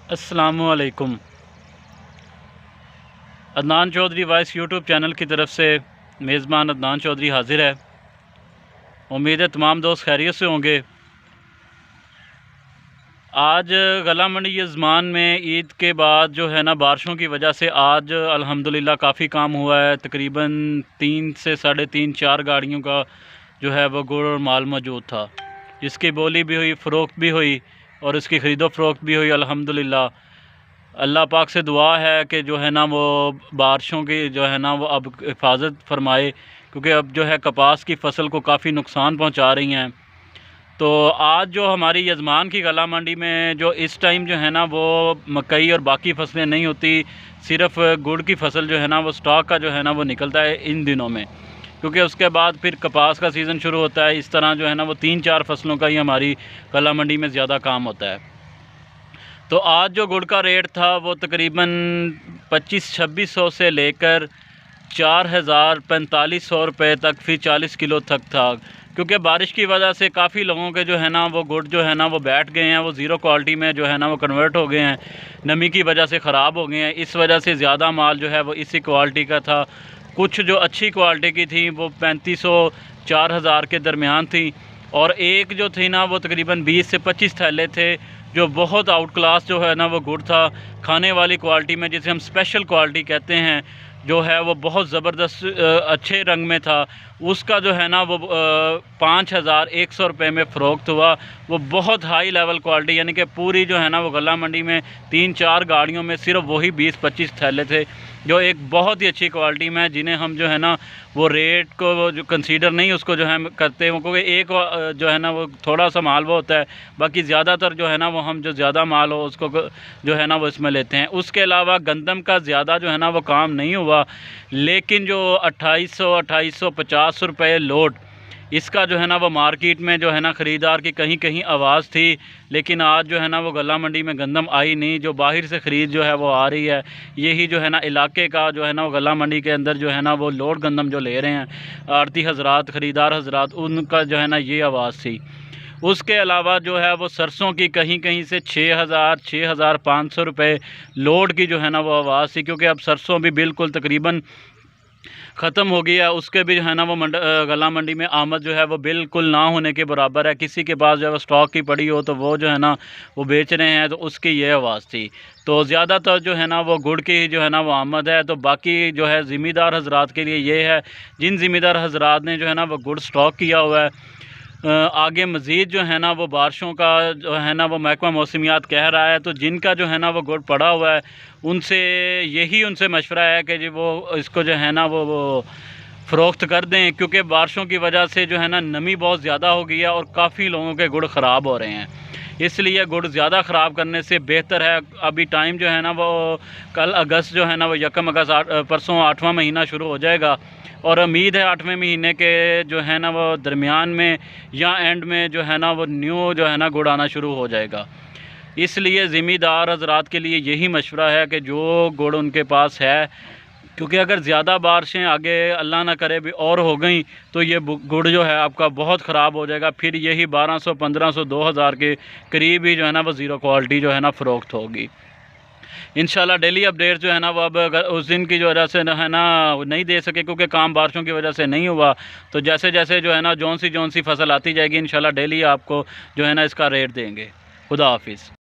अस्सलामुअलैकुम। Adnan Chaudhary voice YouTube channel की तरफ से मेज़बान अदनान चौधरी हाज़िर है। उम्मीद है तमाम दोस्त खैरियत से होंगे। आज गला मंडी यज़मान में ईद के बाद जो है ना बारिशों की वजह से आज अल्हम्दुलिल्लाह काफ़ी काम हुआ है। तकरीबन 3 से 3.5 4 गाड़ियों का जो है वो गुड़ और माल मौजूद था, जिसकी बोली भी हुई, फ़रोख्त भी हुई और इसकी ख़रीदो फ़रोख्त भी हुई अल्हम्दुलिल्लाह। अल्लाह पाक से दुआ है कि जो है ना वो बारिशों की जो है ना वो अब हिफाजत फरमाए, क्योंकि अब जो है कपास की फसल को काफ़ी नुकसान पहुंचा रही हैं। तो आज जो हमारी यज़मान की गला मंडी में जो इस टाइम जो है ना वो मकई और बाकी फसलें नहीं होती, सिर्फ़ गुड़ की फसल जो है ना वो स्टॉक का जो है ना वो निकलता है इन दिनों में, क्योंकि उसके बाद फिर कपास का सीज़न शुरू होता है। इस तरह जो है ना वो 3-4 फसलों का ही हमारी गला मंडी में ज़्यादा काम होता है। तो आज जो गुड़ का रेट था वो तकरीबन 2500-2600 से लेकर 4000-4500 रुपये तक, फिर 40 किलो तक था। क्योंकि बारिश की वजह से काफ़ी लोगों के जो है ना वो गुड़ जो है ना वो बैठ गए हैं, वो ज़ीरो क्वालिटी में जो है ना वो कन्वर्ट हो गए हैं, नमी की वजह से ख़राब हो गए हैं। इस वजह से ज़्यादा माल जो है वो इसी क्वालिटी का था। कुछ जो अच्छी क्वालिटी की थी वो 3500-4000 के दरमियान थी, और एक जो थी ना वो तकरीबन 20 से 25 थैले थे, जो बहुत आउट क्लास जो है ना वो गुड़ था, खाने वाली क्वालिटी में, जिसे हम स्पेशल क्वालिटी कहते हैं, जो है वो बहुत ज़बरदस्त अच्छे रंग में था। उसका जो है ना वो 5100 रुपये में फ़रोख्त हुआ। वो बहुत हाई लेवल क्वालिटी, यानी कि पूरी जो है ना वो गला मंडी में 3-4 गाड़ियों में सिर्फ वही 20-25 थैले थे, जो एक बहुत ही अच्छी क्वालिटी में, जिन्हें हम जो है ना वो रेट को जो कंसीडर नहीं उसको जो है करते हैं, क्योंकि एक जो है ना वो थोड़ा सा माल वो होता है, बाकी ज़्यादातर जो है ना वो हम जो ज़्यादा माल हो उसको जो है ना वो इसमें लेते हैं। उसके अलावा गंदम का ज़्यादा जो है ना वो काम नहीं हुआ, लेकिन जो 2850 रुपये लोड, इसका जो है ना वो मार्केट में जो है ना ख़रीदार की कहीं कहीं आवाज़ थी। लेकिन आज जो है ना वो गला मंडी में गंदम आई नहीं, जो बाहर से ख़रीद जो है वो आ रही है। यही जो है ना इलाके का जो है ना वो गला मंडी के अंदर जो है ना वो लोड गंदम जो ले रहे हैं आड़ती हज़रात, ख़रीदार हज़रात, उनका जो है ना ये आवाज़ थी। उसके अलावा जो है वो सरसों की कहीं कहीं से 6500 रुपये लोड की जो है ना वो आवाज़ थी, क्योंकि अब सरसों भी बिल्कुल तकरीबन ख़त्म हो गई है। उसके भी जो है ना वो गला मंडी में आमद जो है वो बिल्कुल ना होने के बराबर है। किसी के पास जो है वो स्टॉक की पड़ी हो तो वो जो है ना वो बेच रहे हैं, तो उसकी ये आवाज़ थी। तो ज़्यादातर जो है ना वो गुड़ की जो है ना वो आमद है। तो बाकी जो है ज़िम्मेदार हज़रात के लिए ये है, जिन ज़िम्मेदार हज़रात ने जो है ना वो गुड़ स्टॉक किया हुआ है, आगे मज़ीद जो है ना वो बारिशों का जो है ना वो महकमा मौसमियात कह रहा है, तो जिनका जो है ना वो गुड़ पड़ा हुआ है उनसे मशवरा है कि जी वो इसको जो है ना वो फ़रोख्त कर दें, क्योंकि बारिशों की वजह से जो है ना नमी बहुत ज़्यादा हो गई है और काफ़ी लोगों के गुड़ ख़राब हो रहे हैं। इसलिए गुड़ ज़्यादा ख़राब करने से बेहतर है, अभी टाइम जो है ना वो कल अगस्त जो है ना वो 1 अगस्त परसों 8वां महीना शुरू हो जाएगा, और उम्मीद है 8वें महीने के जो है ना वो दरमियान में या एंड में जो है ना वो न्यू जो है ना गुड़ आना शुरू हो जाएगा। इसलिए ज़िम्मेदार हज़रात के लिए यही मशवरा है कि जो गुड़ उनके पास है, क्योंकि अगर ज़्यादा बारिशें आगे अल्लाह ना करे भी और हो गई तो ये गुड़ जो है आपका बहुत ख़राब हो जाएगा। फिर यही 1200, 1500, 2000 के करीब ही जो है ना वो ज़ीरो क्वालिटी जो है ना फ़रोख्त होगी। इंशाल्लाह डेली अपडेट जो है ना वो अब उस दिन की जो वजह से है ना नहीं दे सके, क्योंकि काम बारिशों की वजह से नहीं हुआ। तो जैसे जैसे जो है ना जौन सी फसल आती जाएगी इंशाल्लाह डेली आपको जो है ना इसका रेट देंगे। खुदा हाफिज़।